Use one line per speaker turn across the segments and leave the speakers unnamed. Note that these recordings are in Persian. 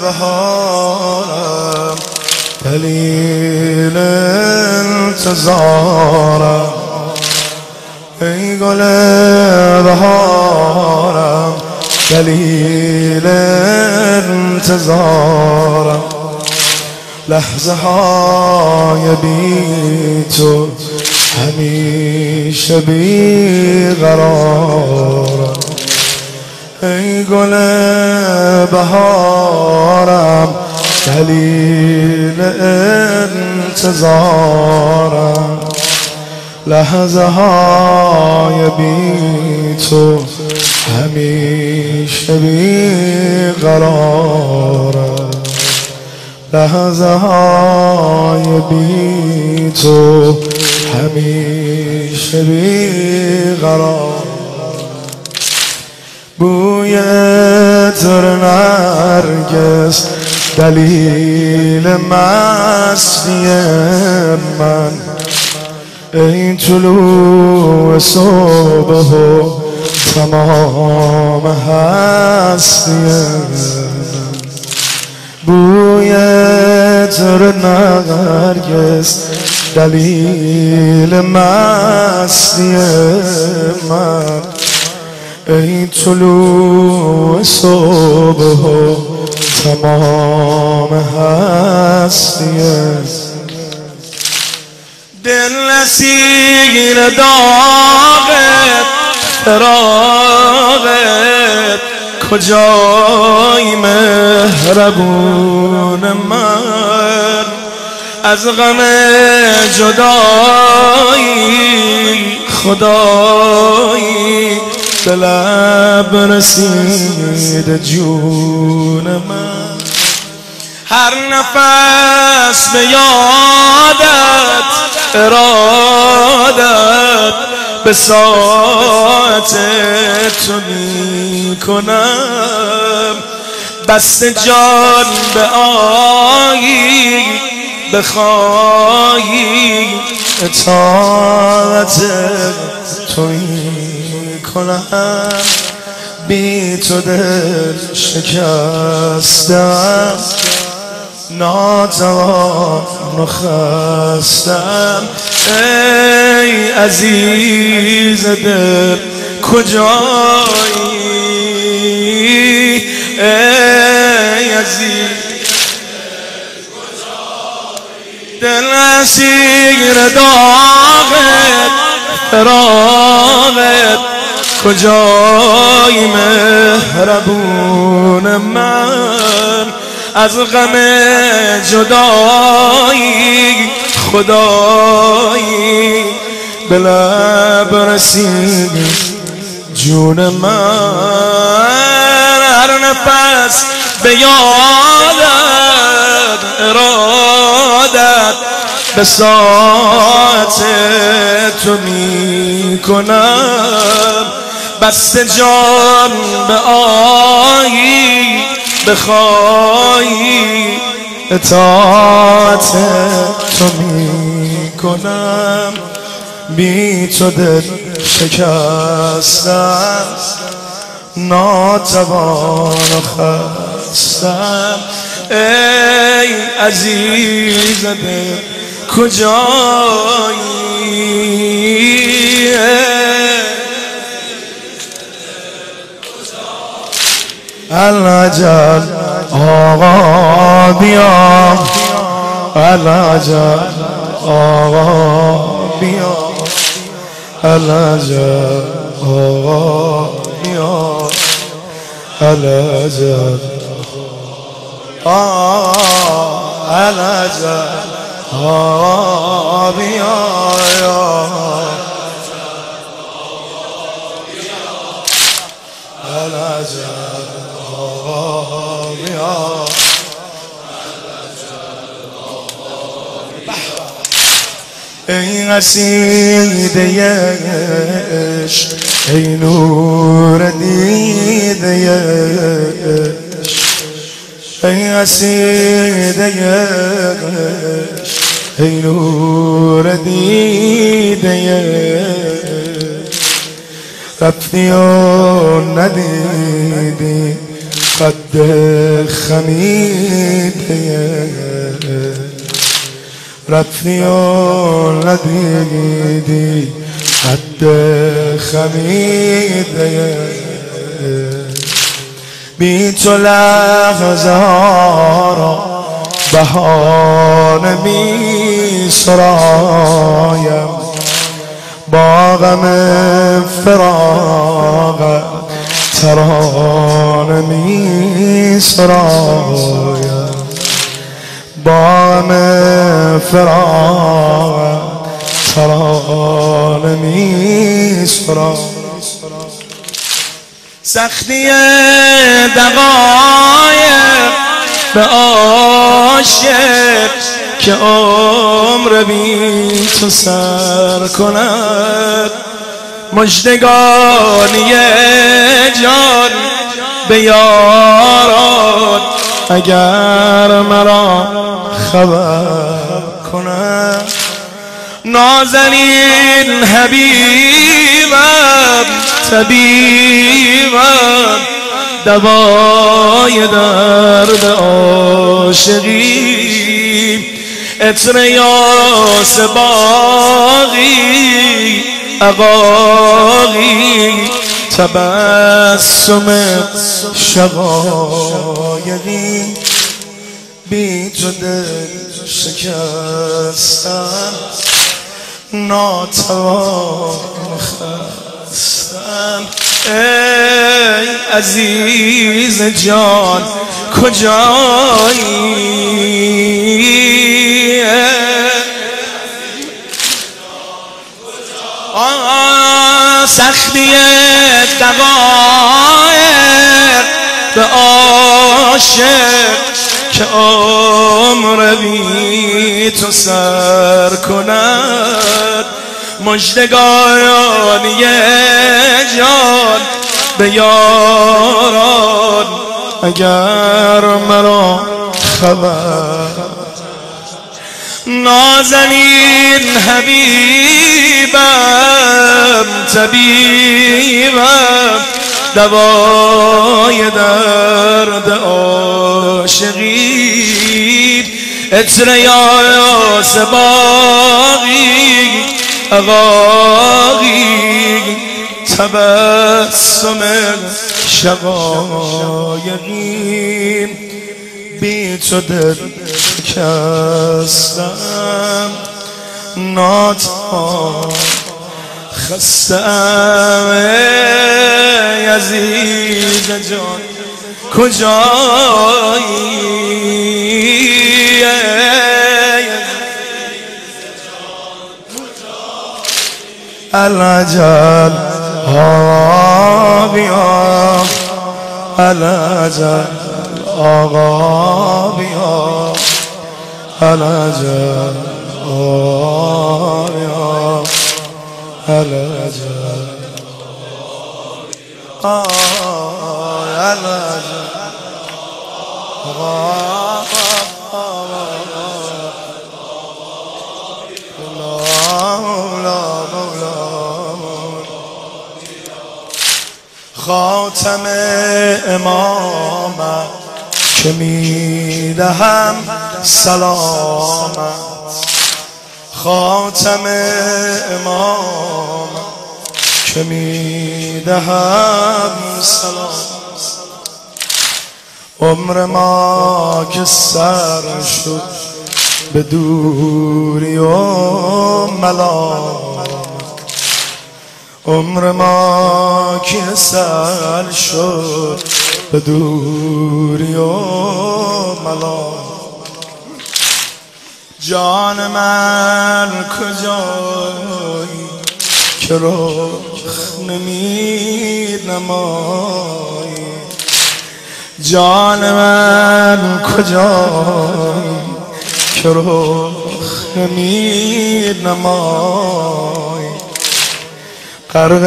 بهارم دلیل انتظارم ای گل بهارم دلیل انتظارم لحظه های بی تو همیشه بی قرارم ای گل بهارم دلیل انتظارم لحظه های بی تو همیشه بی قرارم لحظه های بی تو همیشه بی قرار بوی عطر نرگس دلیل مستی من ای طلوع صبح و تمام هستی من بوی عطر نرگس دلیل مستی من ای طلوع صبح و تمام هستی دل اسیر داغت فراغت کجای مهربون من از غم جدایی خدایی به لب رسید جون من هر نفس به یادت ارادت به ساعت تو می کنم بست جان به آیی بخواهی اطاعت تو می کنم بی تو دل شکستم ناتوان و خستم ای عزیز دل کجایی ای عزیز دل اسیر داغت فراغت کجای مهربون من از غم جدایی خدایی به لب رسید جون من هر نفس به یادت ارادت به ساعت تو می کنم بست جان به آیی بخواهی اطاعت تو می کنم بی تو دل شکستم ناتوان و خستم ای عزیز دل کجایی العجل آقا بیا العجل آقا بیا العجل آقا بیا العجل العجل آقا بیا العجل ای قصیده عشق ای نور دیده عشق ای قصیده عشق ای نور دیده عشق رفتی و ندیدی خد خمیده رفتی و ندیدی خد خمیده بی تو لحظه ها را بهانه می سرایم با غم فراق ترانه می سرایم با غم فراق ترانه می سرایم سختی دقایق به عاشق که عمر بی تو سر کند مژدگانی جان به یاران اگر مرا خبر کند نازنین حبیبم طبیبم دوای درد عاشقی عطر یاس باغی عقاقی تبسم شقایقی بی تو دل شکستم ناتوان خستم ای عزیز جان کجایی سختی دقایق به عاشق که عمر بی تو سر کند مژدگانی جان به یاران اگر مرا خبر نازنین حبیبم طبیبم دوای درد عاشقی عطر یاس باغی عقاقی تبسم شقایقی بی تو دل شکستم ناتوان خستم ای عزیز جان کجایی العجل ها بیا العجل آقا بیا العجل بیا العجل العجل خاتم امامت که میدهم سلامت خاتم امامت که میدهم سلامت عمر ما که سر شد به دوری و ملامت عمر ما که سر شد به دوری و ملامت جان من کجایی که رخ نمی نمایی جان من کجایی که رخ نمی نمایی غرق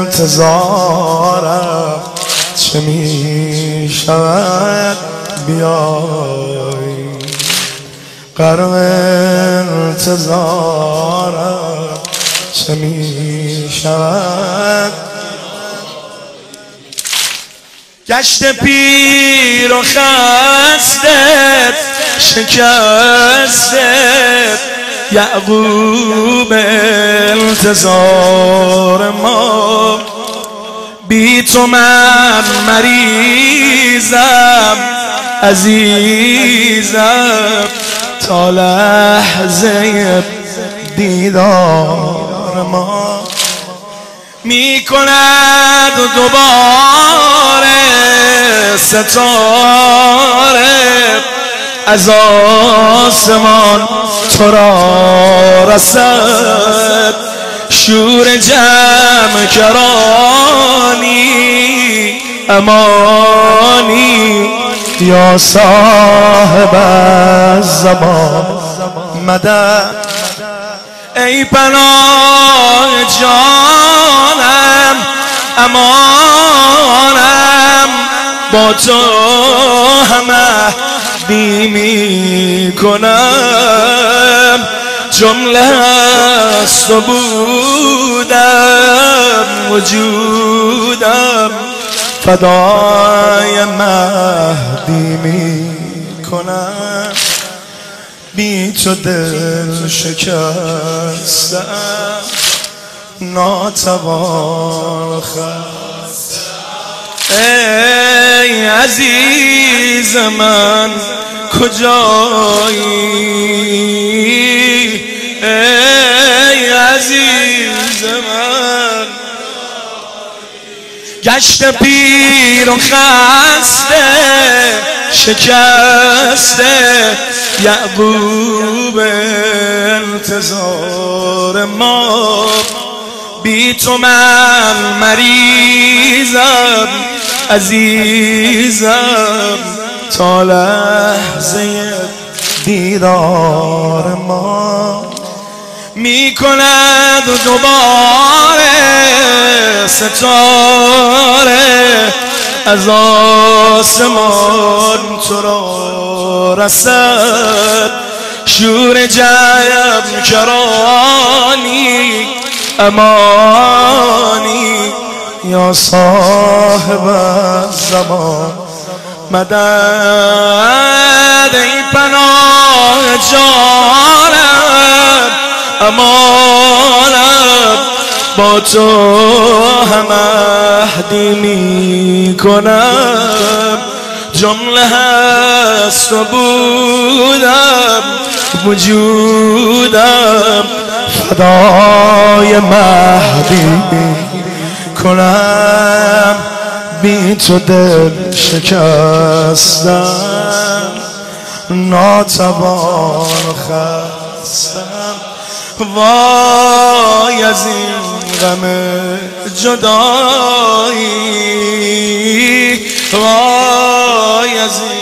انتظارم چه می شود بیایی غرق انتظارم چه می شود گشت پیر و خسته شکسته یعقوب انتظار ما، بی تو من مریضم عزیزم تا لحظه دیدار ما. می کند دوباره ستاره از آسمان تو را رسد، شور جمع کرانی امانی یا صاحب الزمان مدد. ای پناه جانم امانم با تو همه می کنم، جمله است و بودم وجودم فدای مهدی می کنم. بی تو دل شکستم ناتوان خستم. ای عزیز من کجایی، ای عزیز من گشت پیر و خسته شکسته یعقوب انتظار ما، بی تو من مریضم عزیزم تا لحظه دیدار ما. می کند دوباره ستاره از آسمان تو را رسد، شور جمع کرانی امانی یا صاحب الزمان مدد. ای پناه جانم امانم با تو هم عهدی می کنم، جمله هست و بودم وجودم فدای مهدی کنم. بی تو دل شکستم ناتوان خستم. وای از این غم جدایی، وای از این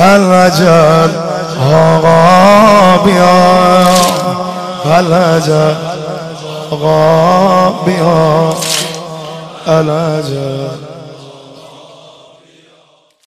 الرجل آقا بیا، الرجل آقا بیا، الرجل